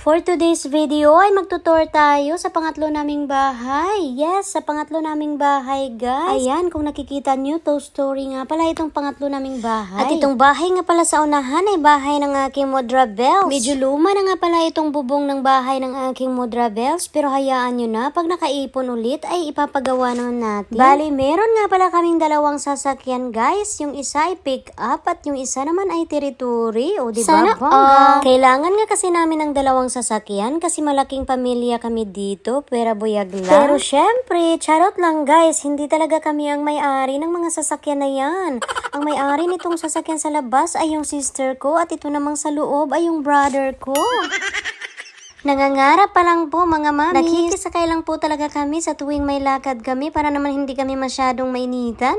For today's video ay magtutour tayo sa pangatlo naming bahay. Yes, sa pangatlo naming bahay, guys. Ayan, kung nakikita nyo, to story nga pala itong pangatlo naming bahay. At itong bahay nga pala sa unahan ay bahay ng aking Mudra Bells. Medyo luma na nga pala itong bubong ng bahay ng aking Mudra Bells, pero hayaan nyo na, pag nakaipon ulit ay ipapagawa naman natin. Bali, meron nga pala kaming dalawang sasakyan, guys. Yung isa ay pick up at yung isa naman ay territory. O diba? Sana kailangan nga kasi namin ng dalawang sasakyan kasi malaking pamilya kami dito, pera buyag lang. Pero syempre, charot lang guys, hindi talaga kami ang may-ari ng mga sasakyan na yan. Ang may-ari nitong sasakyan sa labas ay yung sister ko at ito namang sa loob ay yung brother ko. Nangangarap pa lang po mga mami. Nakikisakay lang po talaga kami sa tuwing may lakad kami para naman hindi kami masyadong mainitan.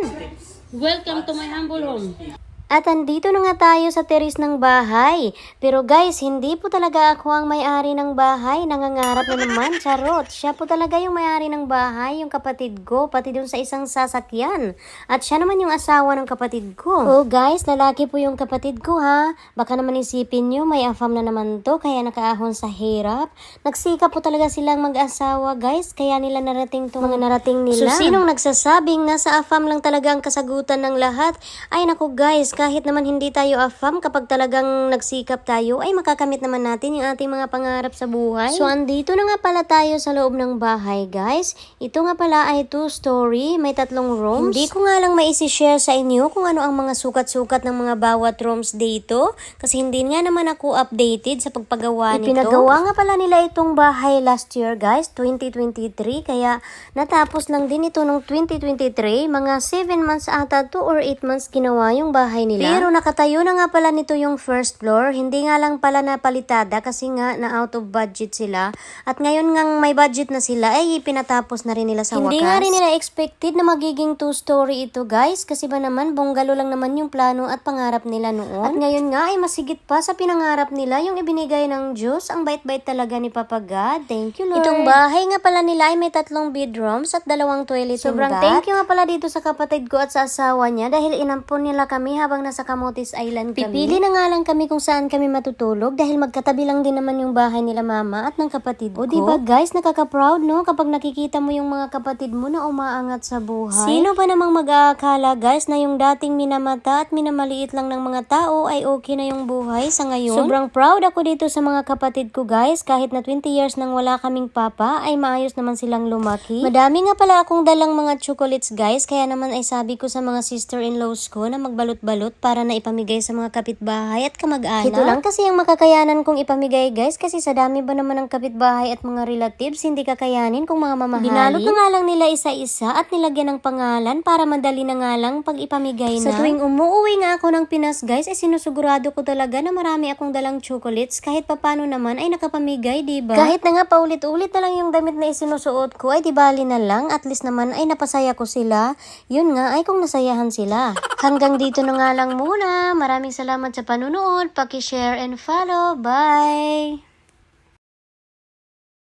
Welcome to my humble home. At andito na nga tayo sa terrace ng bahay. Pero guys, hindi po talaga ako ang may-ari ng bahay. Nangangarap na naman, charot. Siya po talaga yung may-ari ng bahay, yung kapatid ko, pati dun sa isang sasakyan. At siya naman yung asawa ng kapatid ko. Oh guys, lalaki po yung kapatid ko ha. Baka naman isipin nyo, may afam na naman to, kaya nakaahon sa hirap. Nagsikap po talaga silang mag-asawa guys, kaya nila narating to mga narating nila. So sinong nagsasabing nasa afam lang talaga ang kasagutan ng lahat? Ay naku guys, kahit naman hindi tayo afam, kapag talagang nagsikap tayo, ay makakamit naman natin yung ating mga pangarap sa buhay. So, andito na nga pala tayo sa loob ng bahay, guys. Ito nga pala ay 2-story, may 3 rooms. Hindi ko nga lang maisi-share sa inyo kung ano ang mga sukat-sukat ng mga bawat rooms dito, kasi hindi nga naman ako updated sa pagpagawa nito. Pinagawa nga pala nila itong bahay last year, guys, 2023, kaya natapos lang din ito nung 2023, mga 7 months ata 2 or 8 months ginawa yung bahay nila. Pero nakatayo na nga pala nito yung first floor. Hindi nga lang pala napalitada kasi nga na out of budget sila. At ngayon ngang may budget na sila ay pinatapos na rin nila sa wakas. Hindi nga rin nila expected na magiging 2-story ito guys. Kasi ba naman bungalow lang naman yung plano at pangarap nila noon. At ngayon nga ay masigit pa sa pinangarap nila yung ibinigay ng Diyos. Ang bait-bait talaga ni Papa God. Thank you Lord. Itong bahay nga pala nila ay may 3 bedrooms at 2 toilet. Sobrang thank you nga pala dito sa kapatid ko at sa asawa niya dahil inampon nila kami habang nasa Camotes Island kami. Pipili na nga lang kami kung saan kami matutulog dahil magkatabi lang din naman yung bahay nila mama at ng kapatid ko. O diba guys, nakaka-proud no kapag nakikita mo yung mga kapatid mo na umaangat sa buhay. Sino ba namang mag-aakala guys na yung dating minamata at minamaliit lang ng mga tao ay okay na yung buhay sa ngayon? Sobrang proud ako dito sa mga kapatid ko guys, kahit na 20 years nang wala kaming papa ay maayos naman silang lumaki. Madami nga pala akong dalang mga chocolates guys, kaya naman ay sabi ko sa mga sister-in-laws ko na magbalot-balot para na ipamigay sa mga kapitbahay at kamag-anak. Ito lang kasi ang makakayanan kong ipamigay guys, kasi sa dami ba naman ng kapitbahay at mga relatives, hindi kakayanin kung mga mamahalin. Binalot na nga lang nila isa-isa at nilagyan ng pangalan para madali na nga lang pag ipamigay na. Sa tuwing umuwi nga ako ng Pinas guys, ay sinusugurado ko talaga na marami akong dalang chocolates kahit papano naman ay nakapamigay, diba? Kahit na nga paulit-ulit na lang yung damit na isinusuot ko, ay di bali na lang, at least naman ay napasaya ko sila. Yun nga ay kung nasayahan sila. Hanggang dito na nga lang muna. Maraming salamat sa panunood. Paki-share and follow. Bye!